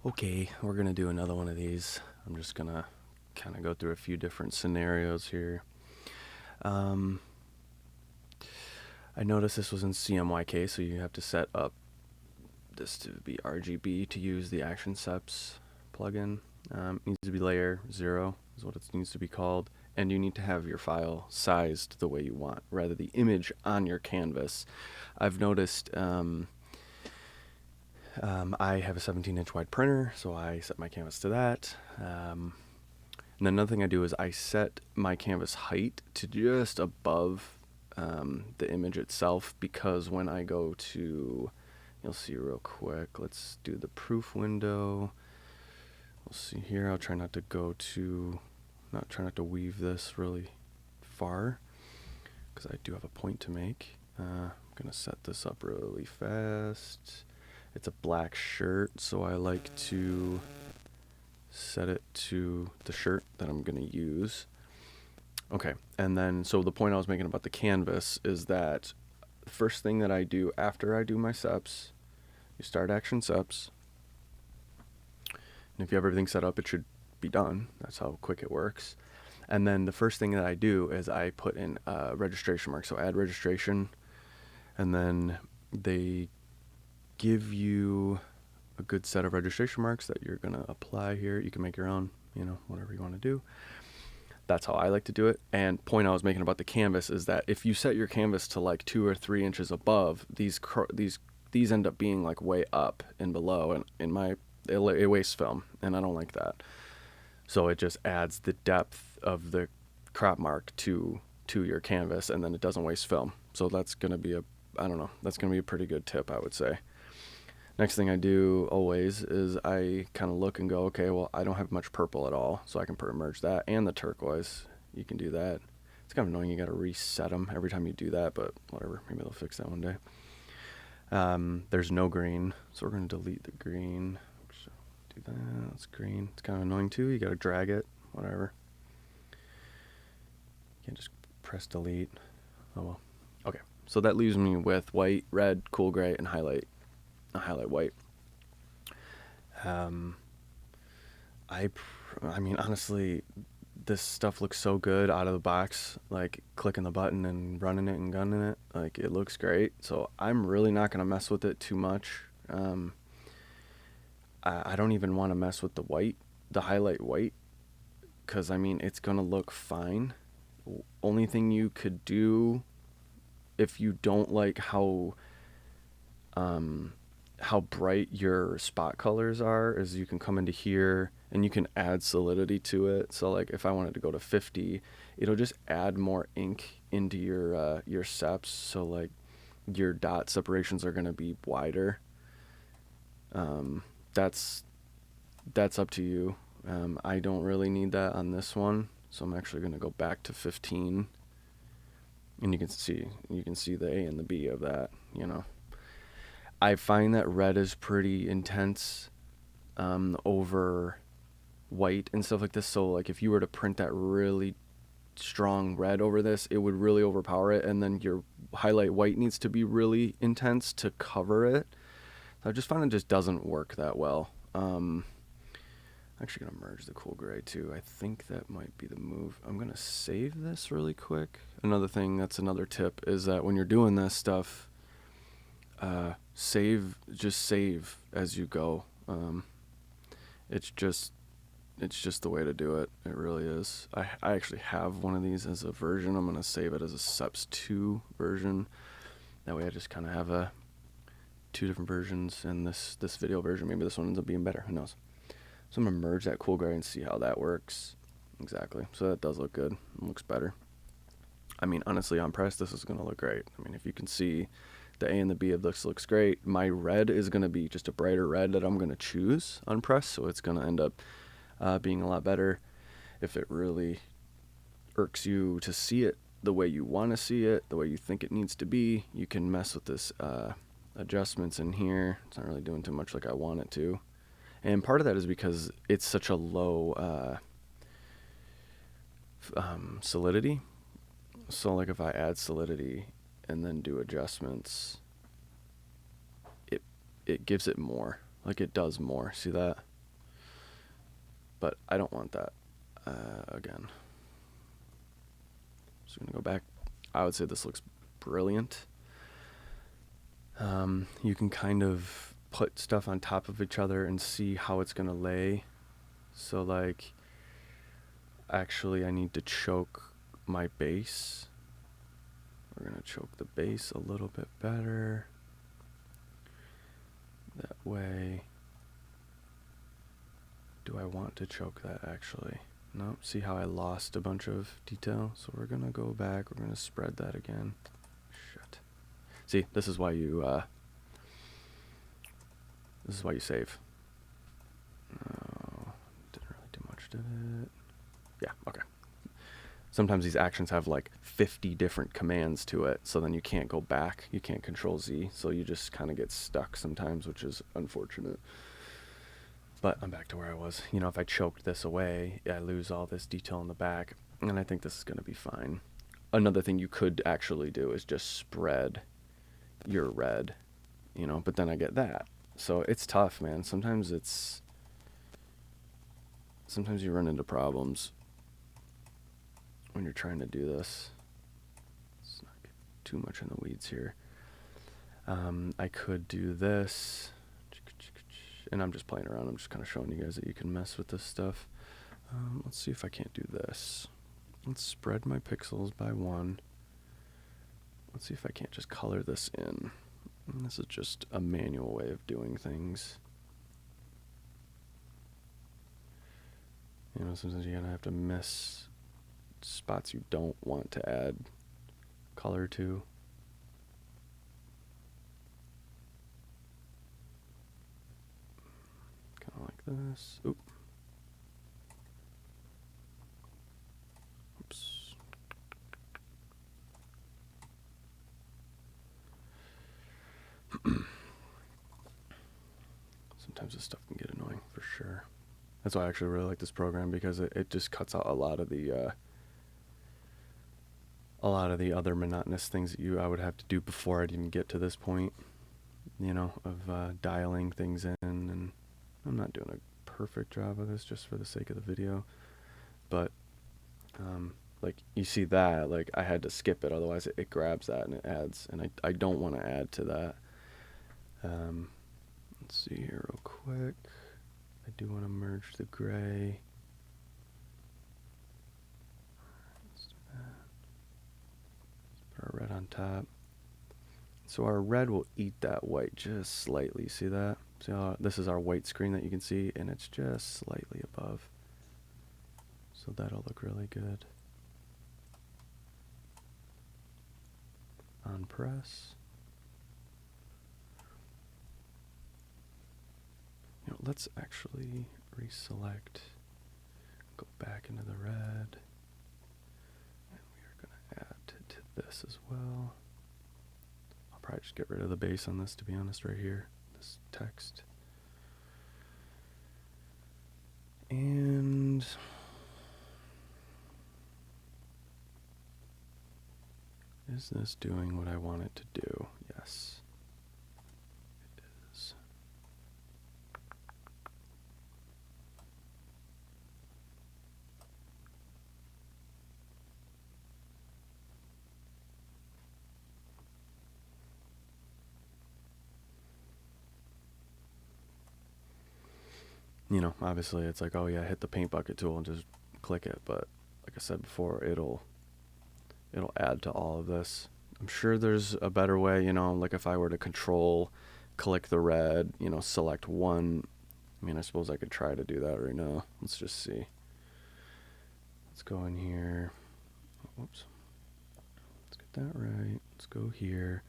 Okay, we're going to do another one of these. I'm just going to kind of go through a few different scenarios here. I noticed this was in CMYK, so you have to set up this to be RGB to use the Action Seps plugin. Needs to be layer 0 is what it needs to be called. And you need to have your file sized the way you want, rather the image on your canvas. I've noticed I have a 17-inch wide printer, so I set my canvas to that. And then another thing I do is I set my canvas height to just above the image itself, because when I go to, you'll see real quick, let's do the proof window. We'll see here, I'll try not to go to, try not to weave this really far, because I do have a point to make. I'm going to set this up really fast. It's a black shirt, so I like to set it to the shirt that I'm going to use. Okay, and then, so the point I was making about the canvas is that the first thing that I do after I do my Seps, you start Action Seps, and if you have everything set up, it should be done. That's how quick it works. And then the first thing that I do is I put in a registration mark, so add registration, and then they give you a good set of registration marks that you're going to apply here. You can make your own, whatever you want to do. That's how I like to do it. And point I was making about the canvas is that if you set your canvas to like 2 or 3 inches above, these end up being like way up and below, and it wastes film, and I don't like that. So it just adds the depth of the crop mark to your canvas, and then it doesn't waste film. So that's going to be that's going to be a pretty good tip, I would say. Next thing I do always is I kind of look and go, okay, well, I don't have much purple at all, so I can merge that and the turquoise. You can do that. It's kind of annoying. You got to reset them every time you do that, but whatever. Maybe they'll fix that one day. There's no green, so we're going to delete the green. So do that. That's green. It's kind of annoying too. You got to drag it. Whatever. You can just press delete. Oh well. Okay. So that leaves me with white, red, cool gray, and highlight white. I mean, honestly, this stuff looks so good out of the box, like clicking the button and running it and gunning it. Like, it looks great. So I'm really not going to mess with it too much. I don't even want to mess with the highlight white, because, I mean, it's going to look fine. Only thing you could do if you don't like how bright your spot colors are is you can come into here and you can add solidity to it. So like if I wanted to go to 50, it'll just add more ink into your Seps, so like your dot separations are going to be wider. That's up to you. I don't really need that on this one, so I'm actually going to go back to 15, and you can see the A and the B of that. I find that red is pretty intense over white and stuff like this. So like if you were to print that really strong red over this, it would really overpower it, and then your highlight white needs to be really intense to cover it. So I just find it just doesn't work that well. I'm actually going to merge the cool gray too. I think that might be the move. I'm going to save this really quick. Another thing, that's another tip, is that when you're doing this stuff, save as you go. It's just the way to do it. It really is. I actually have one of these as a version. I'm going to save it as a Seps 2 version. That way I just kind of have 2 different versions, and this video version, maybe this one ends up being better. Who knows? So I'm going to merge that cool gray and see how that works. Exactly. So that does look good. It looks better. I mean, honestly, on press, this is going to look great. I mean, if you can see, the A and the B of this looks great. My red is going to be just a brighter red that I'm going to choose on press, so it's going to end up being a lot better. If it really irks you to see it the way you want to see it, the way you think it needs to be, you can mess with this adjustments in here. It's not really doing too much like I want it to. And part of that is because it's such a low solidity. So like if I add solidity and then do adjustments, it gives it more. Like, it does more. See that? but I don't want that again. Just gonna go back. I would say this looks brilliant. You can kind of put stuff on top of each other and see how it's gonna lay. So like, actually I need to choke my base. We're gonna choke the base a little bit better. That way, do I want to choke that actually? Nope, see how I lost a bunch of detail? So we're gonna go back, we're gonna spread that again. Shit. See, this is why you save. No, didn't really do much, did it? Yeah, okay. Sometimes these actions have like 50 different commands to it, so then you can't go back, you can't control Z, so you just kind of get stuck sometimes, which is unfortunate. But I'm back to where I was. You know, if I choked this away, I lose all this detail in the back, and I think this is going to be fine. Another thing you could actually do is just spread your red, you know, but then I get that. So it's tough, man. Sometimes you run into problems when you're trying to do this. Let's not get too much in the weeds here. I could do this. And I'm just playing around. I'm just kind of showing you guys that you can mess with this stuff. Let's see if I can't do this. Let's spread my pixels by 1. Let's see if I can't just color this in. And this is just a manual way of doing things. You know, sometimes you're gonna have to miss spots you don't want to add color to. Kind of like this. Oop. Oops. Sometimes this stuff can get annoying, for sure. That's why I actually really like this program, because it just cuts out a lot of the other monotonous things that I would have to do before I'd even get to this point, you know, of dialing things in. And I'm not doing a perfect job of this just for the sake of the video, but like you see that, like I had to skip it, otherwise it grabs that and it adds, and I don't want to add to that. Let's see here real quick. I do want to merge the gray. Let's do that. Let's put our red on top. So our red will eat that white just slightly. See that? See how this is our white screen that you can see, and it's just slightly above. So that'll look really good. On press. You know, let's actually reselect, go back into the red, and we are going to add to this as well. I'll probably just get rid of the base on this, to be honest, right here, this text. And is this doing what I want it to do? Yes, it is. You know, obviously it's like, oh yeah, hit the paint bucket tool and just click it, but like I said before, it'll add to all of this. I'm sure there's a better way, you know, like if I were to click the red, you know, select one. I mean, I suppose I could try to do that right now. Let's just see. Let's go in here. Oh, whoops. Let's get that right. Let's go here.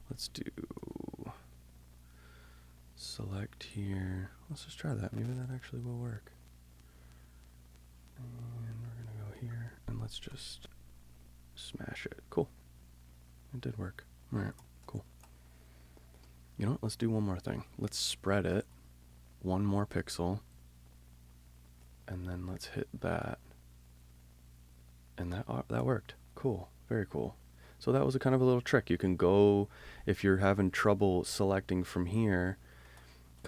Let's do select here. Let's just try that. Maybe that actually will work. And we're going to go here, and let's just smash it. Cool. It did work. Alright, cool. You know what? Let's do one more thing. Let's spread it. One more pixel. And then let's hit that. And that worked. Cool. Very cool. So that was a kind of a little trick. You can go, if you're having trouble selecting from here,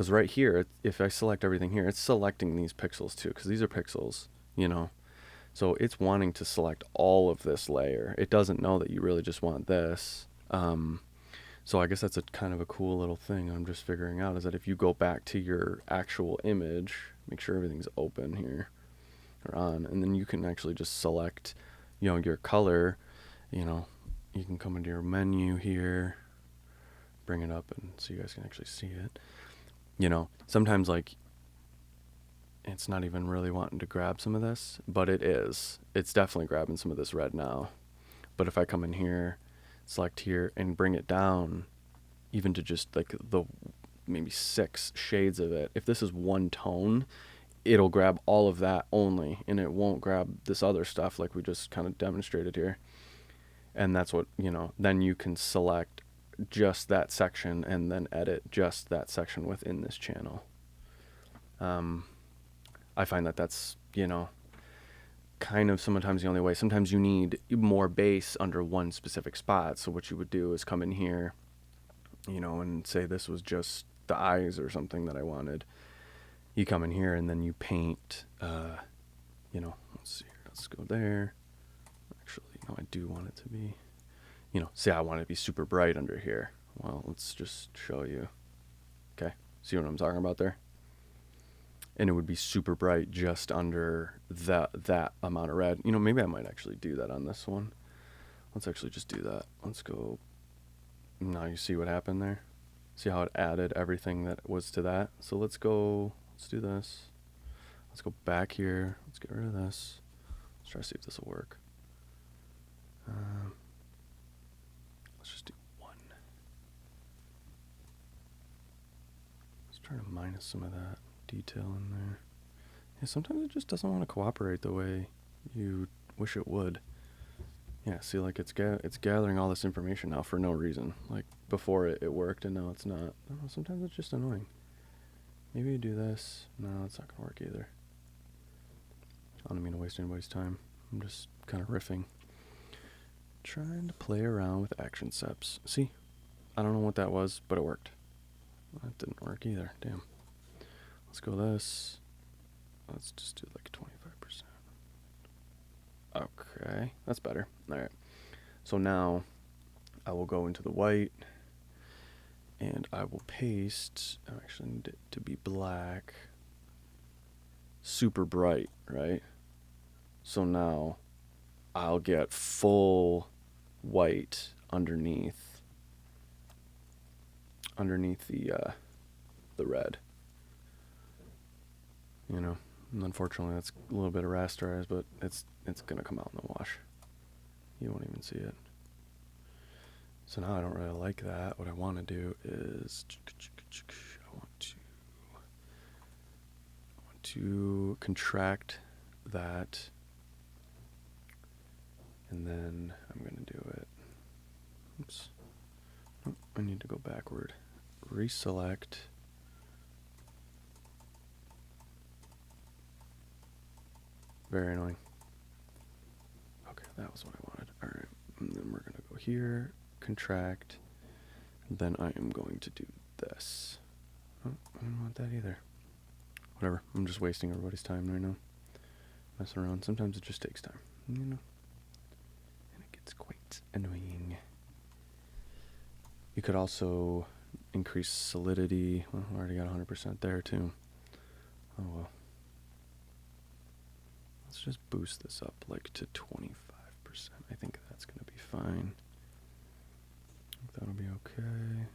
Because right here, if I select everything here, it's selecting these pixels too, because these are pixels, you know. So it's wanting to select all of this layer. It doesn't know that you really just want this. So I guess that's a kind of a cool little thing I'm just figuring out, is that if you go back to your actual image, make sure everything's open here or on, and then you can actually just select, you know, your color. You know, you can come into your menu here, bring it up, and so you guys can actually see it. You know, sometimes like it's not even really wanting to grab some of this, but it is. It's definitely grabbing some of this red now. But if I come in here, select here, and bring it down, even to just like the maybe 6 shades of it, if this is one tone, it'll grab all of that only, and it won't grab this other stuff like we just kind of demonstrated here. And that's what, you know, then you can select just that section and then edit just that section within this channel. I find that that's, you know, kind of sometimes the only way. Sometimes you need more base under one specific spot. So what you would do is come in here, you know, and say this was just the eyes or something that I wanted. You come in here and then you paint, you know, let's see here, let's go there. Actually, no, I do want it to be, you know, say I want it to be super bright under here. Well, let's just show you. Okay, see what I'm talking about there? And it would be super bright just under that amount of red. You know, maybe I might actually do that on this one. Let's actually just do that. Let's go. Now you see what happened there? See how it added everything that was to that? So let's go, let's do this. Let's go back here. Let's get rid of this. Let's try to see if this will work. Let's just do 1. Let's try to minus some of that detail in there. Yeah, sometimes it just doesn't want to cooperate the way you wish it would. Yeah, see, like it's gathering all this information now for no reason. Like before it worked and now it's not. I don't know, sometimes it's just annoying. Maybe you do this. No, it's not gonna work either. I don't mean to waste anybody's time. I'm just kind of riffing. Trying to play around with action Seps. See, I don't know what that was, but it worked. That didn't work either. Damn. Let's go this. Let's just do like 25%. Okay, that's better. All right. So now I will go into the white and I will paste. I actually need it to be black. Super bright, right? So now I'll get full white underneath the red. You know, and unfortunately that's a little bit of rasterized, but it's gonna come out in the wash. You won't even see it. So now I don't really like that. What I want to do is I want to contract that, and then I'm gonna do it. Oops. Oh, I need to go backward. Reselect. Very annoying. Okay, that was what I wanted. Alright, and then we're gonna go here, contract, and then I am going to do this. Oh, I don't want that either. Whatever, I'm just wasting everybody's time right now. Messing around. Sometimes it just takes time, you know? And it gets quite annoying. You could also increase solidity. Well, I already got 100% there too. Oh well. Let's just boost this up like to 25%. I think that's going to be fine. I think that'll be okay.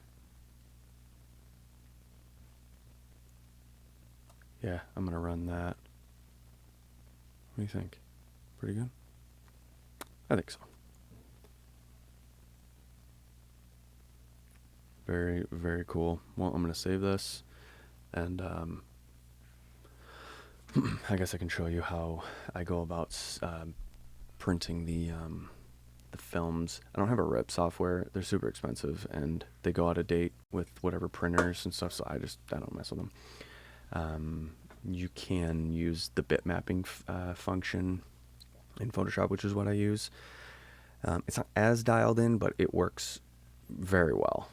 Yeah, I'm going to run that. What do you think? Pretty good? I think so. Very, very cool. Well, I'm going to save this, and I guess I can show you how I go about printing the films. I don't have a rip software. They're super expensive, and they go out of date with whatever printers and stuff, so I don't mess with them. You can use the bit mapping function in Photoshop, which is what I use. It's not as dialed in, but it works very well.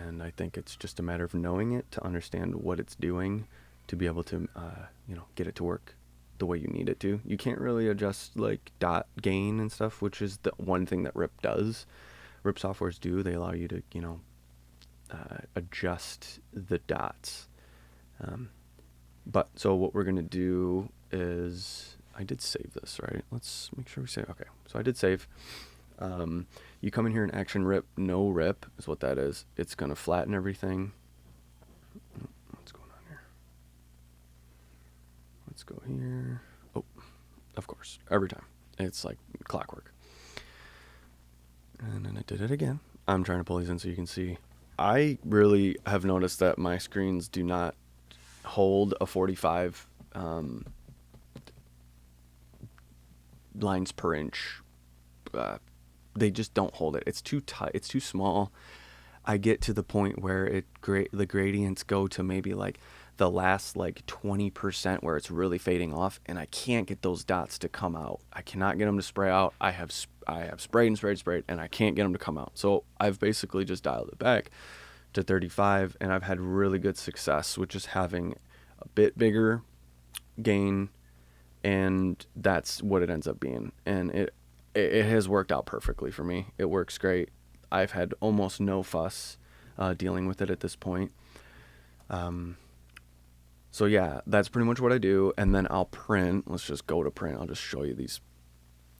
And I think it's just a matter of knowing it to understand what it's doing to be able to, get it to work the way you need it to. You can't really adjust like dot gain and stuff, which is the one thing that RIP does. RIP softwares do. They allow you to, adjust the dots. But so what we're going to do is, I did save this, right? Let's make sure we save. Okay, so I did save. You come in here and action rip, no rip is what that is. It's going to flatten everything. What's going on here? Let's go here. Oh, of course, every time. It's like clockwork. And then I did it again. I'm trying to pull these in so you can see. I really have noticed that my screens do not hold a 45 lines per inch. They just don't hold it. It's too tight. It's too small. I get to the point where the gradients go to maybe like the last like 20% where it's really fading off, and I can't get those dots to come out. I cannot get them to spray out. I have sprayed and sprayed, and I can't get them to come out. So I've basically just dialed it back to 35, and I've had really good success with just having a bit bigger gain, and that's what it ends up being. And it has worked out perfectly for me. It works great. I've had almost no fuss dealing with it at this point. So yeah, that's pretty much what I do. And then I'll print. Let's just go to print. I'll just show you this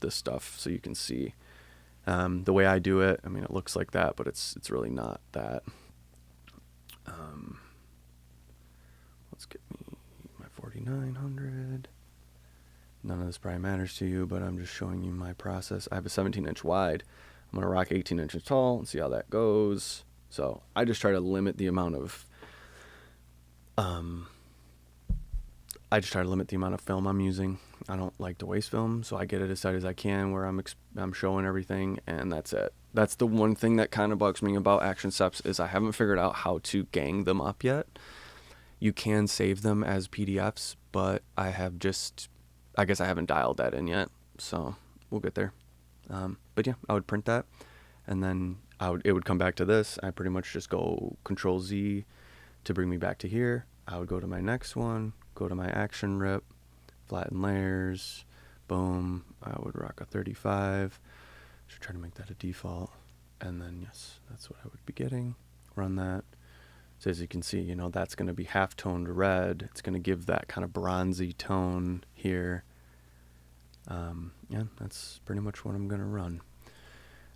stuff so you can see the way I do it. I mean, it looks like that, but it's really not that. Let's get me my 4900. None of this probably matters to you, but I'm just showing you my process. I have a 17-inch wide. I'm going to rock 18 inches tall and see how that goes. So I just try to limit the amount of film I'm using. I don't like to waste film, so I get it as tight as I can where I'm showing everything, and that's it. That's the one thing that kind of bugs me about Action Seps is I haven't figured out how to gang them up yet. You can save them as PDFs, but I guess I haven't dialed that in yet, so we'll get there. But yeah, I would print that, and then it would come back to this. I pretty much just go Control Z to bring me back to here. I would go to my next one, go to my action rip, flatten layers, boom. I would rock a 35. Should try to make that a default, and then yes, that's what I would be getting. Run that. So as you can see, that's going to be half-toned red. It's going to give that kind of bronzy tone here. Yeah, that's pretty much what I'm going to run.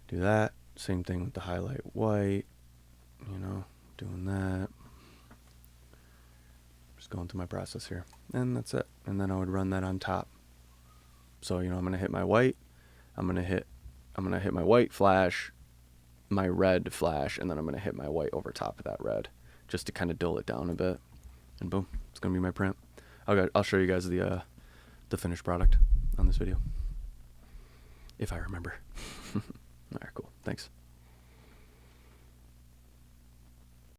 Do that. Same thing with the highlight white. Doing that. Just going through my process here. And that's it. And then I would run that on top. So, I'm going to hit my white. I'm going to hit my white flash, my red flash, and then I'm going to hit my white over top of that red, just to kind of dull it down a bit, and boom, it's going to be my print. Okay, I'll show you guys the finished product on this video, if I remember. All right, cool, thanks.